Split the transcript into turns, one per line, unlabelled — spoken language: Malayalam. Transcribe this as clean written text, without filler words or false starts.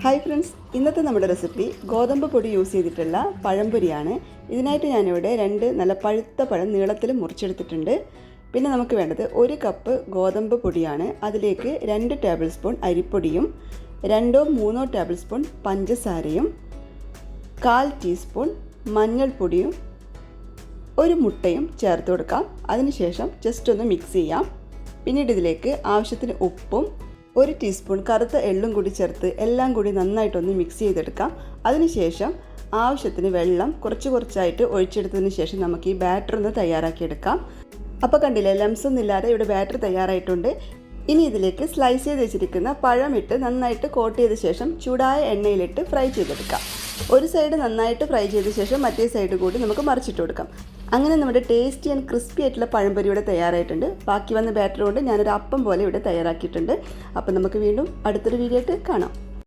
ഹായ് ഫ്രണ്ട്സ്, ഇന്നത്തെ നമ്മുടെ റെസിപ്പി ഗോതമ്പ് പൊടി യൂസ് ചെയ്തിട്ടുള്ള പഴംപൊരിയാണ്. ഇതിനായിട്ട് ഞാനിവിടെ 2 നല്ല പഴുത്ത പഴം നീളത്തിൽ മുറിച്ചെടുത്തിട്ടുണ്ട്. പിന്നെ നമുക്ക് വേണ്ടത് 1 കപ്പ് ഗോതമ്പ് പൊടിയാണ്. അതിലേക്ക് 2 ടേബിൾ സ്പൂൺ അരിപ്പൊടിയും 2-3 ടേബിൾ സ്പൂൺ പഞ്ചസാരയും 1/4 ടീസ്പൂൺ മഞ്ഞൾപ്പൊടിയും 1 മുട്ടയും ചേർത്ത് കൊടുക്കാം. അതിനുശേഷം ജസ്റ്റ് ഒന്ന് മിക്സ് ചെയ്യാം. പിന്നീട് ഇതിലേക്ക് ആവശ്യത്തിന് ഉപ്പും 1 ടീസ്പൂൺ കറുത്ത എള്ളും കൂടി ചേർത്ത് എല്ലാം കൂടി നന്നായിട്ടൊന്ന് മിക്സ് ചെയ്തെടുക്കാം. അതിനുശേഷം ആവശ്യത്തിന് വെള്ളം കുറച്ചായിട്ട് ഒഴിച്ചെടുത്തതിന് ശേഷം നമുക്ക് ഈ ബാറ്റർ ഒന്ന് തയ്യാറാക്കിയെടുക്കാം. അപ്പോൾ കണ്ടില്ലേ, ലംസ് ഒന്നും ഇല്ലാതെ ഇവിടെ ബാറ്റർ തയ്യാറായിട്ടുണ്ട്. ഇനി ഇതിലേക്ക് സ്ലൈസ് ചെയ്ത് വെച്ചിരിക്കുന്ന പഴമിട്ട് നന്നായിട്ട് കോട്ട് ചെയ്ത ശേഷം ചൂടായ എണ്ണയിലിട്ട് ഫ്രൈ ചെയ്തെടുക്കാം. ഒരു സൈഡ് നന്നായിട്ട് ഫ്രൈ ചെയ്ത ശേഷം മറ്റേ സൈഡ് കൂടി നമുക്ക് മറിച്ചിട്ട് കൊടുക്കാം. അങ്ങനെ നമ്മുടെ ടേസ്റ്റി ആൻഡ് ക്രിസ്പി ആയിട്ടുള്ള പഴംപൊരി ഇവിടെ തയ്യാറായിട്ടുണ്ട്. ബാക്കി വന്ന ബാറ്റർ കൊണ്ട് ഞാനൊരു അപ്പം പോലെ ഇവിടെ തയ്യാറാക്കിയിട്ടുണ്ട്. അപ്പം നമുക്ക് വീണ്ടും അടുത്തൊരു വീഡിയോ ആയിട്ട് കാണാം.